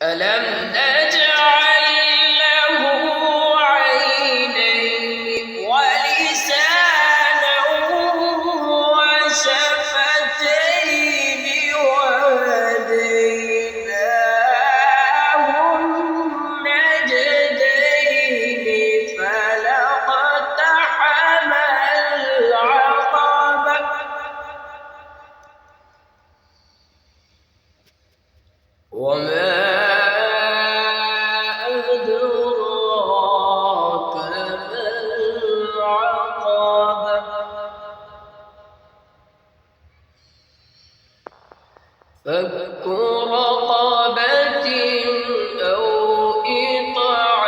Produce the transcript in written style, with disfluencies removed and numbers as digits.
ألم نجعل له عينين ولسانا وشفتين وهديناه النجدين فلاقتحم العقبة وما أدراك ما العقبة فك رقبة أو إطعام